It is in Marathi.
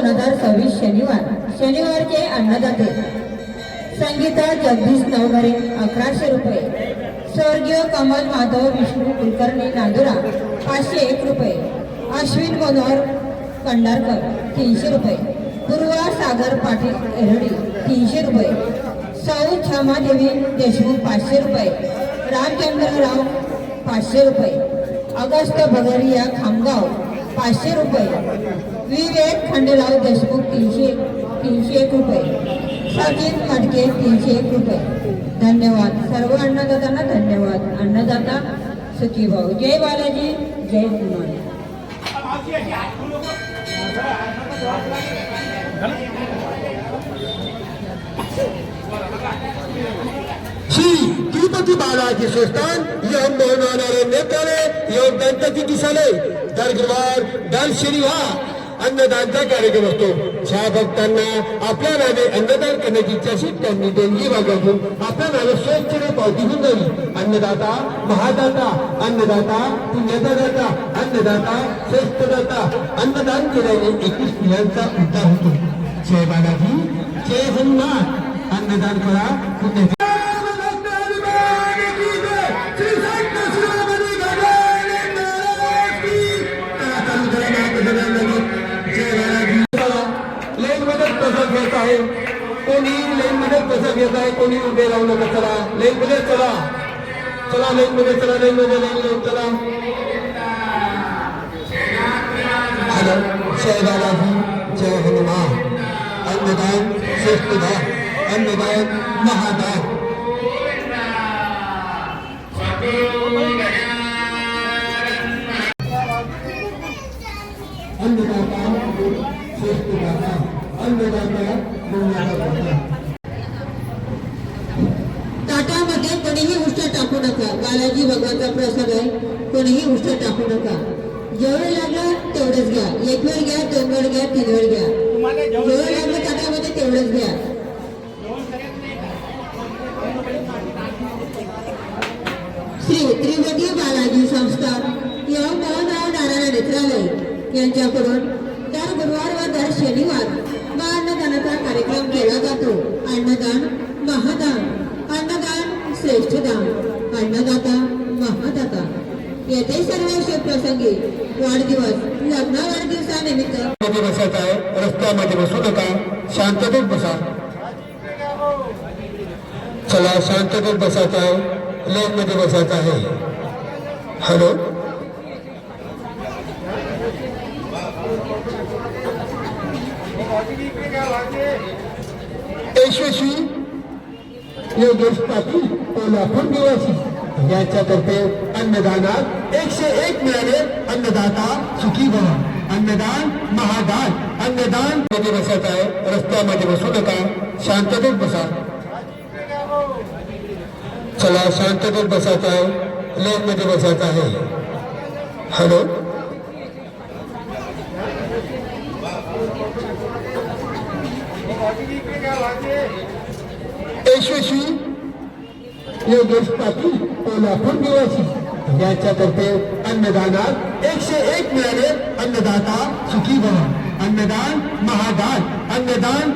2026 शनिवारचे अन्नदाते संगीता जगदीश नवघरे 1100 रुपये, स्वर्गीय कमल माधव विष्णू कुलकर्णी नांदुरा 501 रुपये, अश्विन मनोहर कंडारकर 300 रुपये, पूर्वा सागर पाटील एरडी 300 रुपये, सौ क्षमादेवी देशमुख 500 रुपये, रामचंद्रराव 500 रुपये, अगस्त भगरिया खामगाव 500 रुपये, विवेक खंडेराव देशमुख 301 रुपये, सचिन मटके 301 रुपये. धन्यवाद. सर्व अन्नदात्यांना धन्यवाद. अन्नदाता सुखी भाऊ. जय बालाजी, जय हनुमान. श्री तिरुपती बालाजी संस्थान यह मोहनारे नेत्याने योग दंतकी दिसाले दर गुरुवार दर शनिवार अन्नदानचा कार्यक्रम असतो. ज्या भक्तांना आपल्या नावे अन्नदान करण्याची इच्छा असेल त्यांनी देणगी मागावून आपल्या नावे स्वच्छने पावती होऊन जावी. अन्नदाता महादाता, अन्नदाता पुण्यदाता, अन्नदाता श्रेष्ठदाता. अन्नदान केल्याने 21 पिढ्यांचा उद्धार होतो. जय बालाजी, जय हनुमान. अन्नदान करा, पुण्य आहे. कोणी लेन मध्ये कसं घेत आहे, कोणी उभे राहू नका. चला लेन मध्ये चला, चला लेन मध्ये चला, लेन मध्ये लेन चला. हॅलो, जय बालाजी, जय हनुमान. अन्नदान श्रेष्ठदान, अन्नदान महादान. अन्नदाता श्रेष्ठदाता, ताटामध्ये कोणीही उष्ट टाकू नका. बालाजी भगवानचा प्रसाद आहे, कोणीही उष्ट टाकू नका. जेवढं लागलं तेवढंच घ्या. एक वेळ घ्या, 2 वेळ घ्या, 3 वेळ घ्या. जेवढं लागलं ताटामध्ये तेवढंच घ्या. श्री त्रिवेदी बालाजी संस्थान एवं मोहनराव नारायण नेत्रालय यांच्याकडून दर गुरुवार व दर शनिवार अन्नदानाचा कार्यक्रम केला जातो. अन्नदान महादान, अन्नदान श्रेष्ठदान, अन्नदाता महादाता. येथे सर्व शुभप्रसंगी वाढदिवस, लग्न वाढदिवसानिमित्त बसायचं आहे. रस्त्यामध्ये बसू नका, शांततेत बसा. चला शांततेत बसायचं आहे, लेन मध्ये बसायचं आहे. हॅलो, यशस्वी योगेश पाटील कोल्हापूर निवासी यांच्यातर्फे अन्नदानात 101 मिळाले. अन्नदाता सुखी भव. अन्नदान महादान. अन्नदान मध्ये बसायचं आहे. रस्त्यामध्ये बसू नका, शांततेत बसा. चला शांततेत बसायचं आहे, लेन मध्ये बसायचं आहे. हॅलो, यशस्वी योगेश पाटील कोल्हापूर निवासी यांच्यातर्फे अन्नदानात 101 मिळाले. अन्नदाता सुखी भव. अन्नदान महादान. अन्नदान